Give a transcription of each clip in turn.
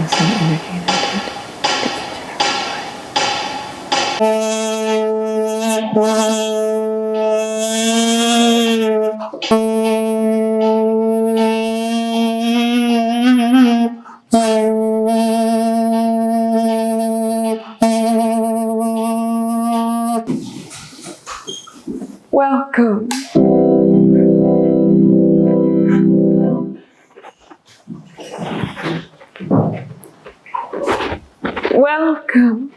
the same energy that did to each and every one. Welcome. Welcome.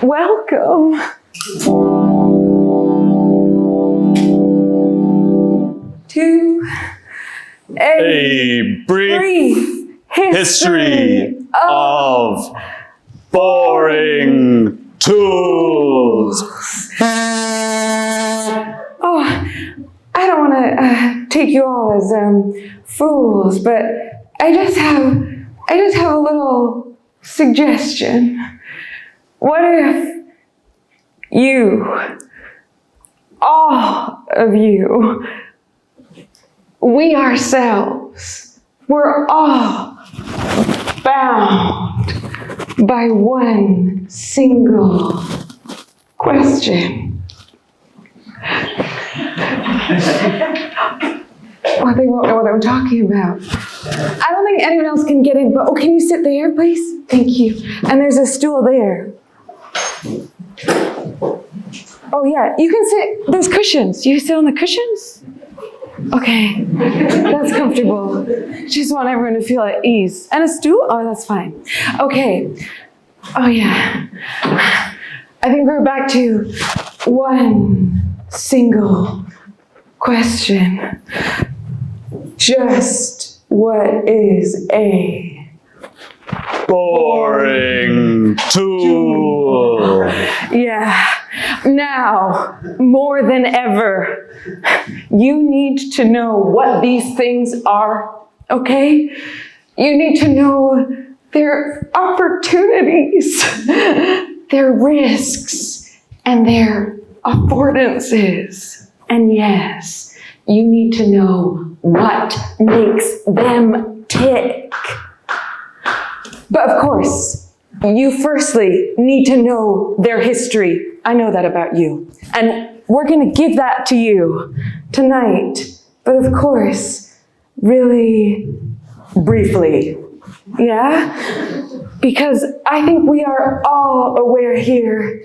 Welcome. To a brief history of boring tools. Oh, I don't want to take you all as fools, but I just have a little suggestion. What if you, all of you, we ourselves, we're all bound by one single question? Well, they won't know what I'm talking about. I don't think anyone else can get in, but can you sit there, please? Thank you. And there's a stool there. Oh yeah, you can sit, there's cushions. You sit on the cushions? Okay, that's comfortable. Just want everyone to feel at ease. And a stool? Oh, that's fine. Okay. Oh yeah. I think we're back to one single question. Just what is a boring tool? Yeah. Now, more than ever, you need to know what these things are, okay? You need to know their opportunities, their risks, and their affordances. And yes, you need to know what makes them tick. But of course, you firstly need to know their history. I know that about you. And we're going to give that to you tonight. But of course, really briefly. Yeah? Because I think we are all aware here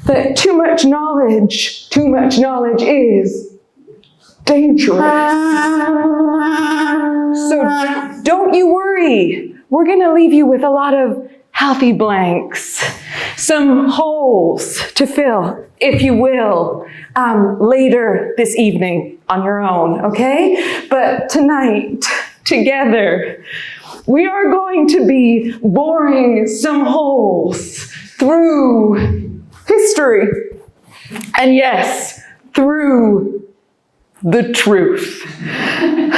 that too much knowledge is dangerous. So don't you worry. We're going to leave you with a lot of healthy blanks, some holes to fill, if you will, later this evening on your own, okay? But tonight, together, we are going to be boring some holes through history. And yes, through the truth. And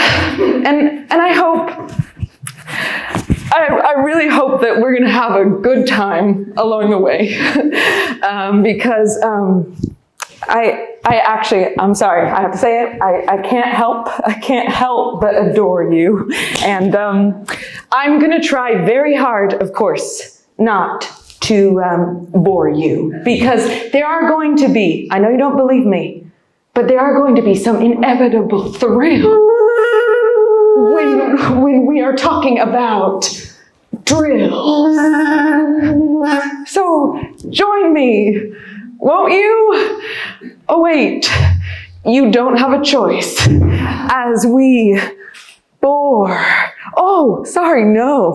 I really hope that we're going to have a good time along the way. Because I'm sorry, I have to say it, I can't help but adore you. And I'm going to try very hard, of course, not to bore you. Because there are going to be, I know you don't believe me, but there are going to be some inevitable thrill when we are talking about drills. So join me, won't you? Oh wait, you don't have a choice as we bore. Oh, sorry, no.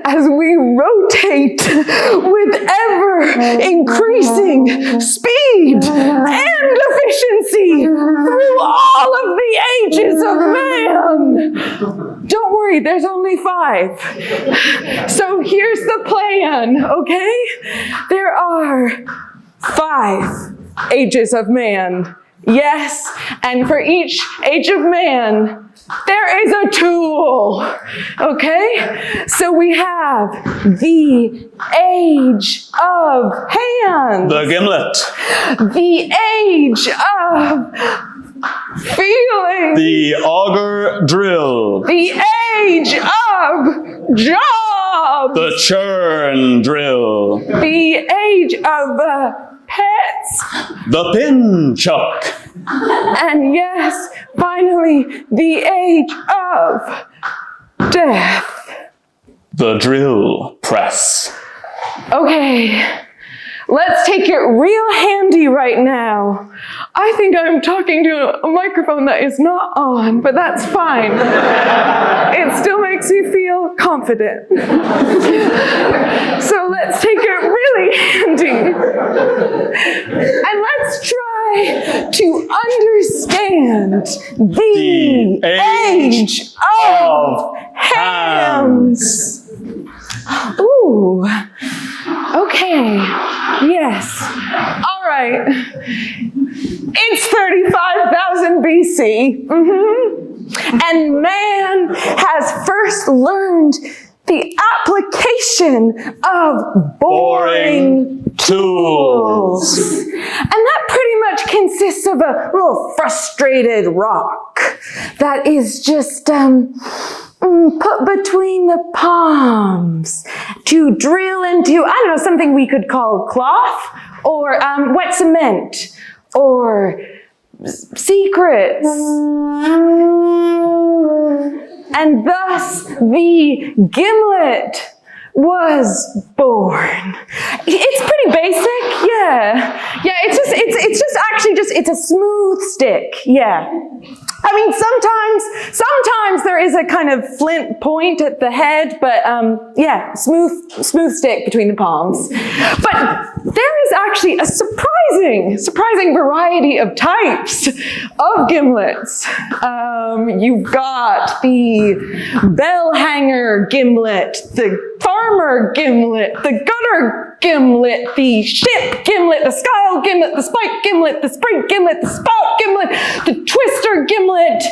As we rotate with ever increasing speed and efficiency through all of the ages of man. Don't worry, there's only 5. So here's the plan, okay? There are 5 ages of man. Yes, and for each age of man, there is a tool, okay? So we have the age of hands. The gimlet. The age of The auger drill. The age of job. The churn drill. The age of pets. The pin chuck. And yes, finally, the age of death. The drill press. Okay, let's take it real handy right now. I think I'm talking to a microphone that is not on, but that's fine. It still makes me feel confident. So let's take it really handy. And let's try to understand the age of hands. Ooh, okay, yes, all right. It's 35,000 BC, and man has first learned the application of boring tools. And that pretty much consists of a little frustrated rock that is just put between the palms to drill into, I don't know, something we could call cloth or wet cement or secrets. And thus the gimlet was born. It's pretty basic, yeah. Yeah, it's just actually it's a smooth stick, yeah. I mean, sometimes there is a kind of flint point at the head, but yeah, smooth stick between the palms. But there is actually a surprising variety of types of gimlets. You've got the bell hanger gimlet, the farmer gimlet, the gutter gimlet, the ship gimlet, the skyle gimlet, the spike gimlet, the spring gimlet, the spout gimlet, the twister gimlet.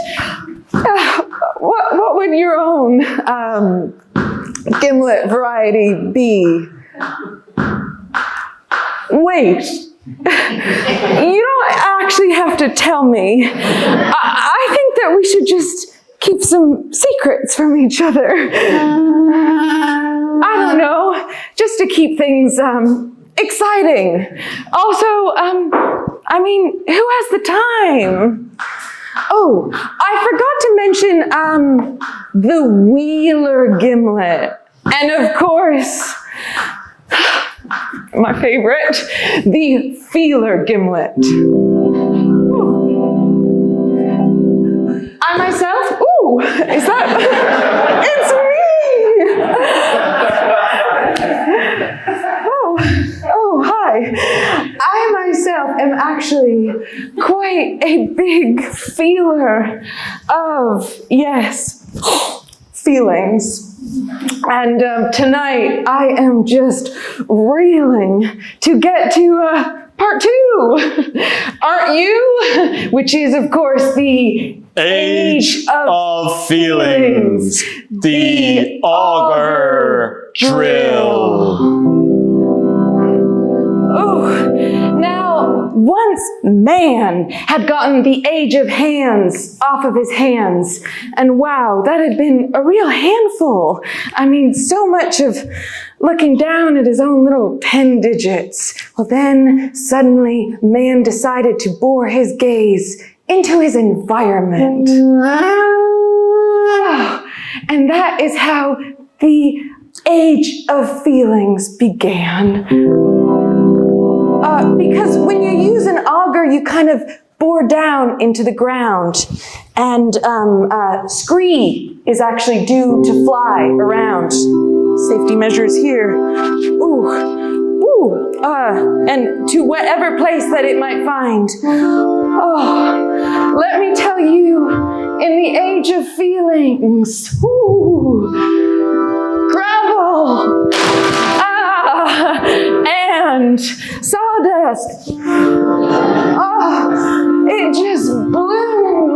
What would your own gimlet variety be? Wait, you don't actually have to tell me. I think that we should just keep some secrets from each other. I don't know, just to keep things exciting. Also, I mean, who has the time? Oh, I forgot to mention the Wheeler gimlet. And of course, my favorite, the Feeler gimlet. I myself, ooh, is that, it's me! Oh, hi. I myself am actually quite a big feeler of, yes, feelings. And tonight I am just reeling to get to part 2. Aren't you? Which is, of course, the age of feelings. The auger drill. Oh, now, once man had gotten the age of hands off of his hands, and wow, that had been a real handful. I mean, so much of looking down at his own little 10 digits. Well, then suddenly man decided to bore his gaze into his environment. And that is how the age of feelings began. Because when you use an auger, you kind of bore down into the ground, and scree is actually due to fly around. Safety measures here. And to whatever place that it might find. Oh, let me tell you, in the age of feelings, gravel, and sawdust. Oh, it just bloomed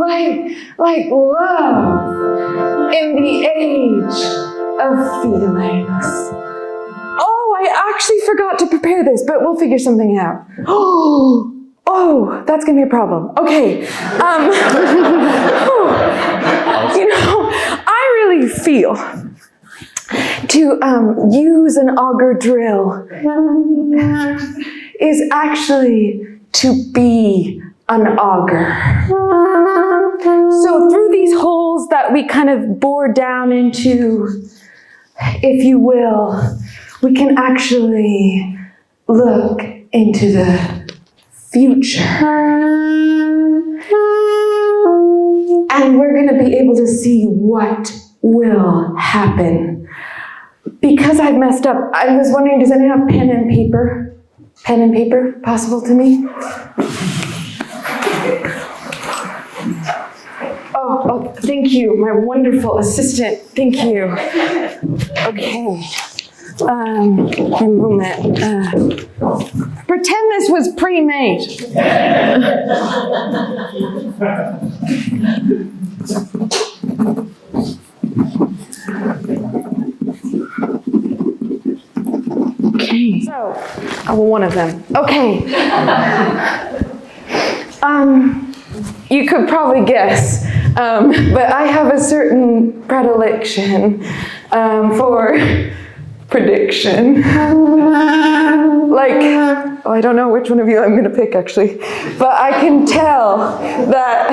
like love in the age of feelings. Oh, I actually forgot to prepare this, but we'll figure something out. Oh, that's gonna be a problem. Okay. I really feel to use an auger drill is actually to be an auger. So through these holes that we kind of bore down into, if you will, we can actually look into the future. And we're going to be able to see what will happen. Because I've messed up, I was wondering, does anyone have pen and paper? Pen and paper possible to me? Oh, thank you, my wonderful assistant. Thank you. Okay. A moment. Pretend this was pre-made. Okay. So, one of them. Okay. You could probably guess, but I have a certain predilection for prediction. I don't know which one of you I'm going to pick actually, but I can tell that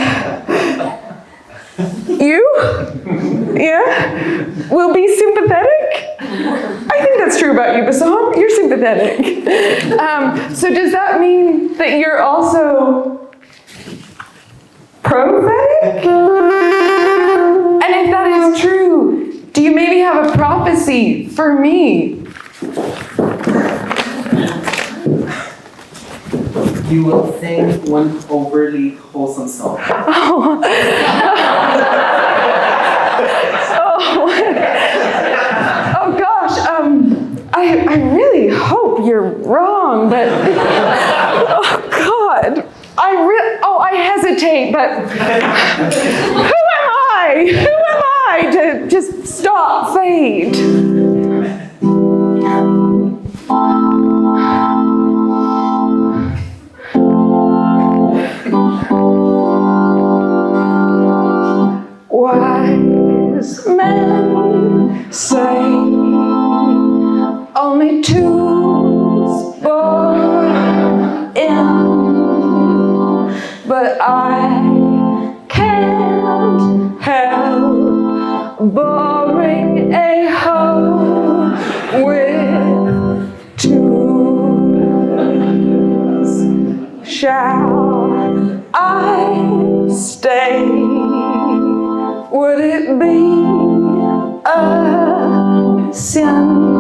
you, will be sympathetic. I think that's true about you, Bassam. You're sympathetic. So does that mean that you're also prophetic? And if that is true, do you maybe have a prophecy for me? You will sing one overly wholesome song. Oh gosh, I really hope you're wrong, but oh God, I hesitate, but who am I to just stop fate? Wise men say only two's born in, but I can't help boring a hole with twos. Shall I stay? Would it be a sin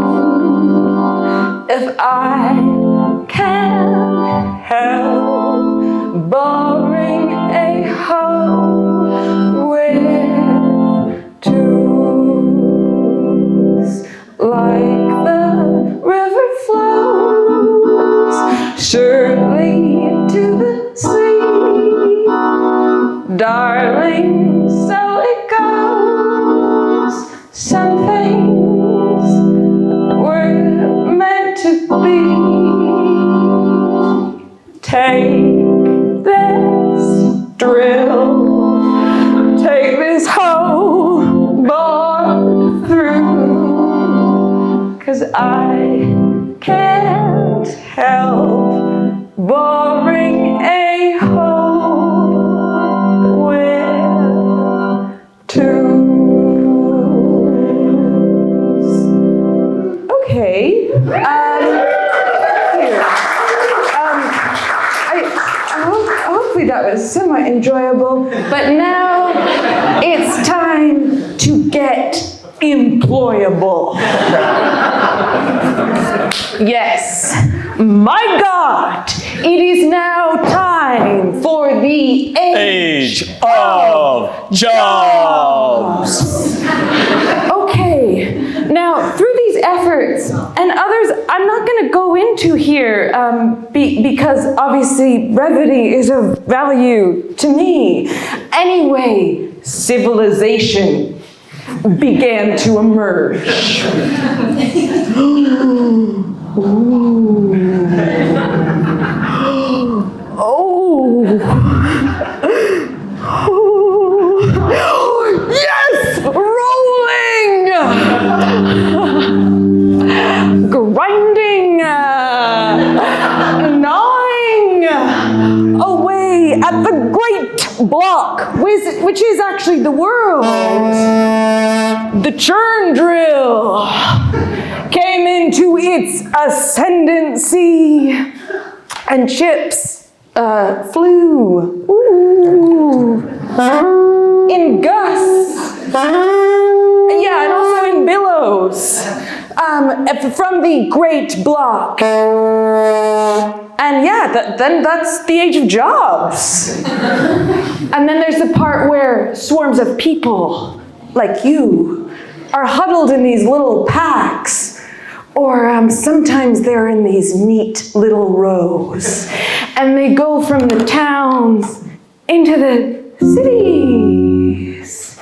if I can't help boring a hole with twos? Like the river flows surely to the sea, darling, so it goes. Some things were meant to be. Take this drill, take this hole bored through, 'cause I can't help boring a hole with twos. Okay. Here. Hopefully that was somewhat enjoyable, but now it's time to get employable. Yes, my God, it is now time for the Age of Jobs. Okay, now through these efforts and others I'm not going to go into here because obviously brevity is of value to me. Anyway, civilization began to emerge. Oh, great block, which is actually the world, the churn drill, came into its ascendancy, and ships flew in gusts, and also in billows, from the great block. And then that's the age of jobs. And then there's the part where swarms of people, like you, are huddled in these little packs, or sometimes they're in these neat little rows. And they go from the towns into the cities.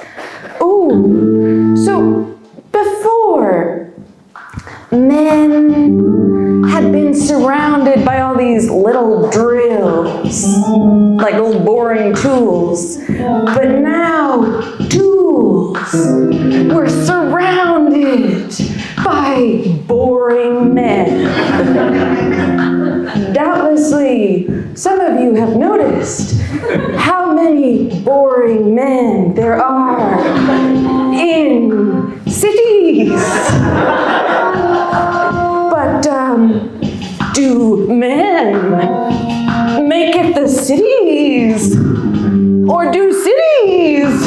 Ooh, so before, men had been surrounded by all these little drills, like little boring tools. But now, tools were surrounded by boring men. Doubtlessly, some of you have noticed how many boring men there are in cities. But do men make it the cities? Or do cities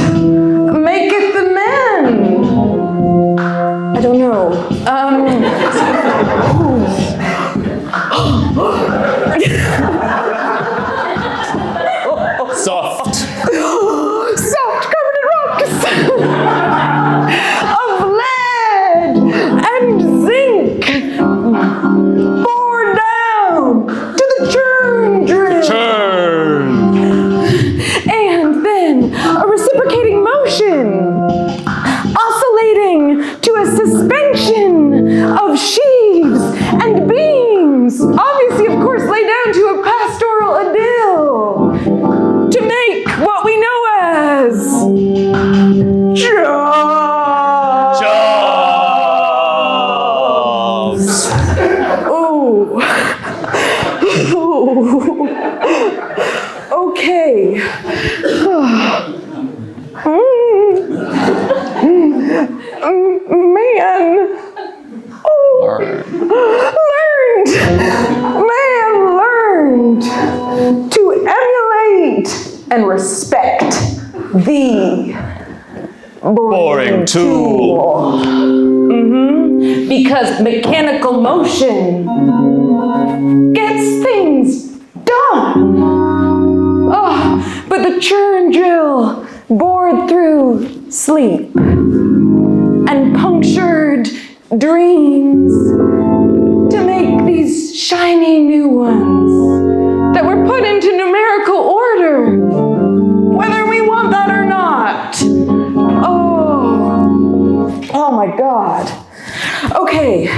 make it the men? I don't know. Soft. Soft, covered in rocks. Of lead and zinc. Bore down to the churn drill. Churn. And then a reciprocating motion, oscillating to a suspension of sheaves and beams. Obviously, of course, lay down to a pastoral idyll to make what we know as jobs. Jobs. Oh. Okay. Man. Learned to emulate and respect the boring tool. Because mechanical motion gets things done. Oh, but the churn drill bored through sleep and punctured dreams to make these shiny new ones that were put into numerical order, whether we want that or not. Oh my God. Okay.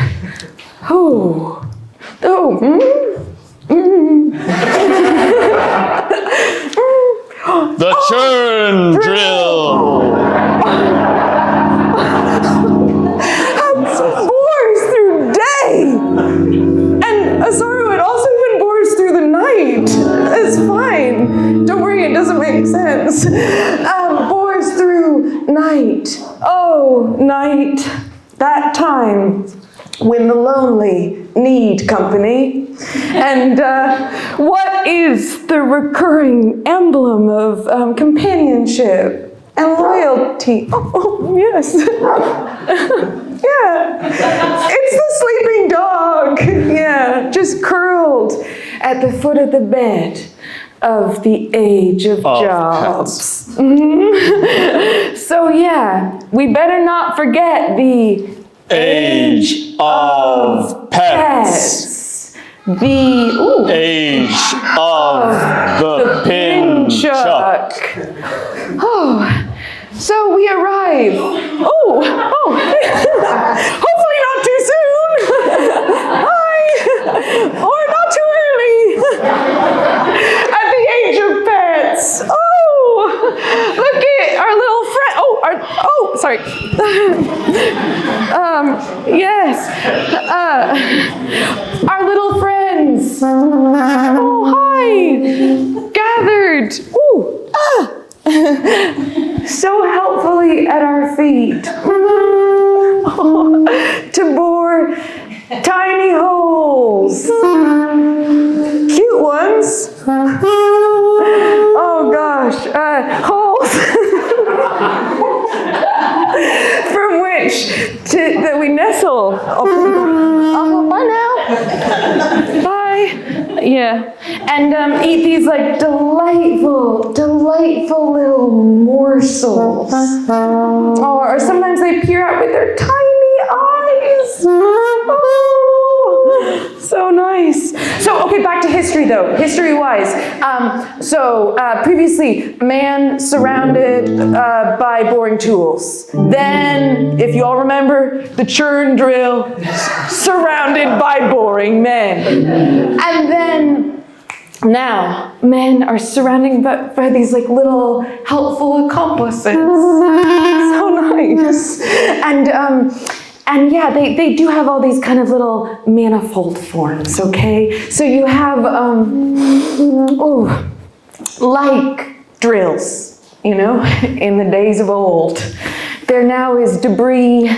The churn drill. Bores through day. And Asaru, it also even bores through the night. It's fine. Don't worry, it doesn't make sense. Bores through night. Oh, night. That time when the lonely need company. And what is the recurring emblem of companionship and loyalty? Oh yes. Yeah. It's the sleeping dog. Yeah, just curled at the foot of the bed of the age of jobs. So yeah, we better not forget the Age of pets. The Age of the pin chuck. Oh, so we arrive. Hopefully not too soon. Hi. Or not too early. At the age of pets. Look at our little friend. Sorry. Yes. Our little friends. Oh, hi. Gathered. so helpfully at our feet to bore tiny holes. Cute ones. Oh gosh, holes from which that we nestle. Oh, bye now. Bye. Yeah, and eat these like delightful little morsels. Or sometimes they peer out with their tiny eyes. Oh, so nice. So, okay, back to history though, history-wise. Previously, man surrounded by boring tools. Then, if you all remember, the churn drill, surrounded by boring men. And then, now, men are surrounded by these like little helpful accomplices. So nice. And yeah, they do have all these kind of little manifold forms, okay? So you have, like drills, you know, in the days of old. There now is debris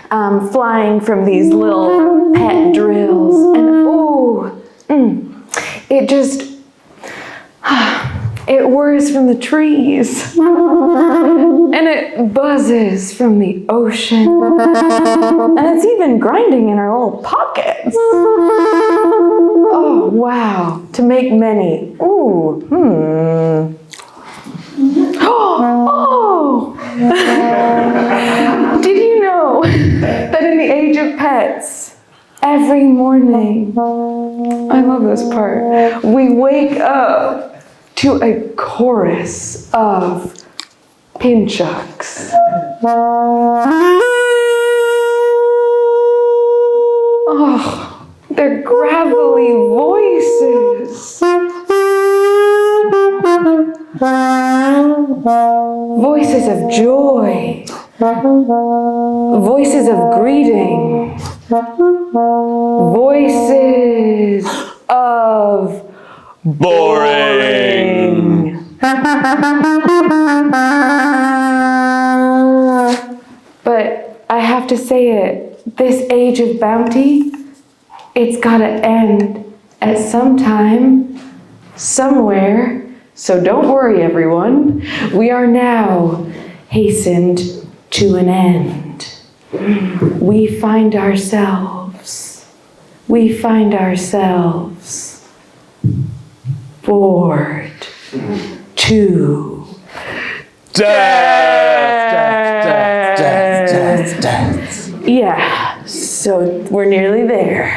flying from these little pet drills. And it just, it whirs from the trees, and it buzzes from the ocean, and it's even grinding in our little pockets. Oh, wow, to make many. Ooh, Oh! Did you know that in the age of pets, every morning, I love this part, we wake up to a chorus of pinchucks. Oh, their gravelly voices. Voices of joy. Voices of greeting. Voices of boring. But I have to say it, this age of bounty, it's gotta end at some time, somewhere. So don't worry, everyone. We are now hastened to an end. We find ourselves bored to death. Yeah, so we're nearly there.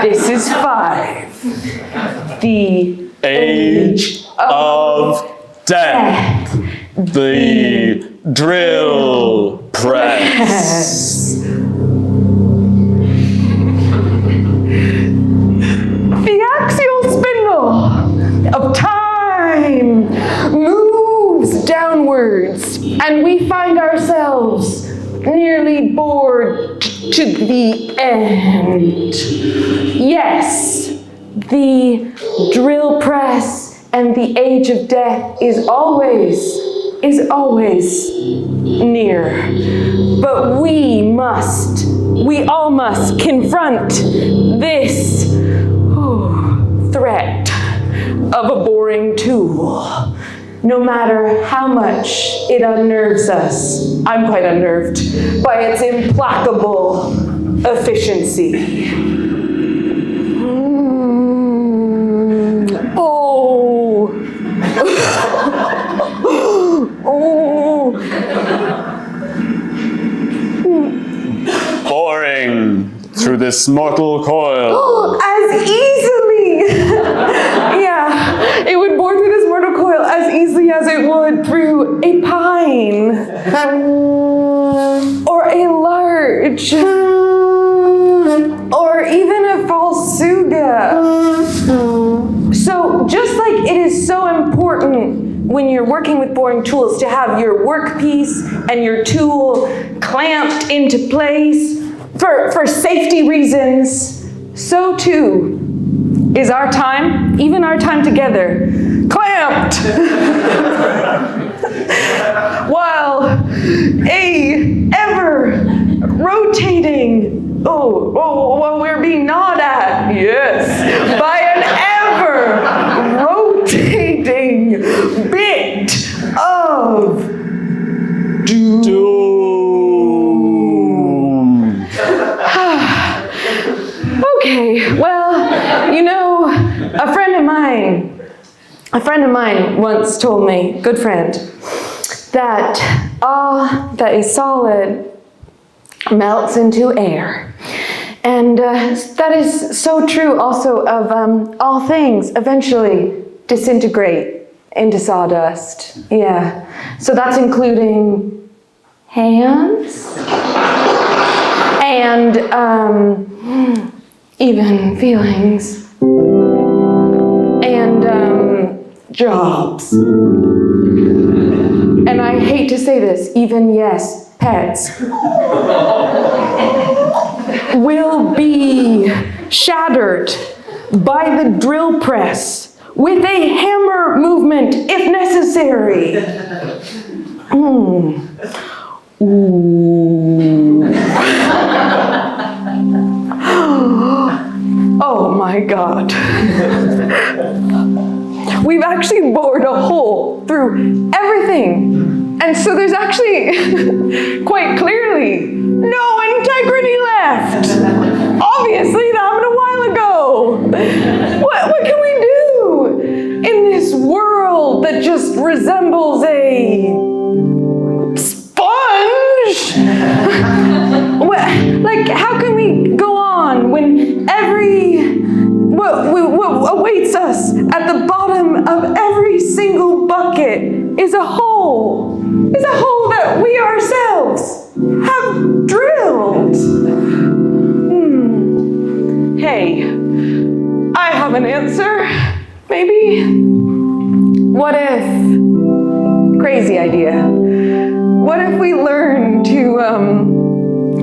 This is 5. The age of death. The drill press. The axial spindle of time moves downwards, and we find ourselves nearly bored to the end. Yes, the drill press and the age of death is always near. But we all must confront this threat of a boring tool. No matter how much it unnerves us, I'm quite unnerved by its implacable efficiency. Boring through this mortal coil. As easily! Yeah, it would bore through this mortal coil as easily as it would through a pine. Or a larch. Or even a falsuga. So just like it is so important when you're working with boring tools to have your workpiece and your tool clamped into place for safety reasons, so too is our time, even our time together, clamped. well, we're being gnawed at. Yes. By an ever-rotating bit of Doom. Okay, well, you know, a friend of mine once told me, good friend, that all that is solid melts into air. And that is so true also of all things eventually disintegrate into sawdust. Yeah, so that's including hands and even feelings and jobs. And I hate to say this, even, yes, pets will be shattered by the drill press with a hammer movement if necessary. Ooh. Oh my God. We've actually bored a hole through everything. And so there's actually quite clearly no integrity left. Obviously, that happened a while ago. What can we do in this world that just resembles a sponge? Like, how can we go on when what awaits us at the bottom of every single bucket is a hole that we ourselves have drilled? Hey, I have an answer, maybe. What if, crazy idea, what if we learn to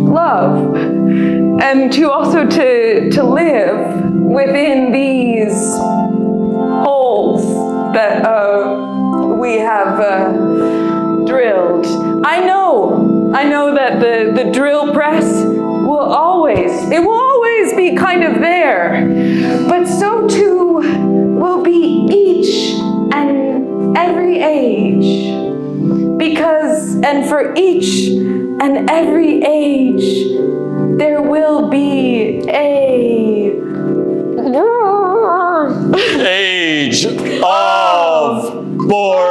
love and to also to live within these holes that we have drilled? I know that the drill press will always be kind of there, but so too will be each and every age, because, and for each and every age, there will be a age of boredom.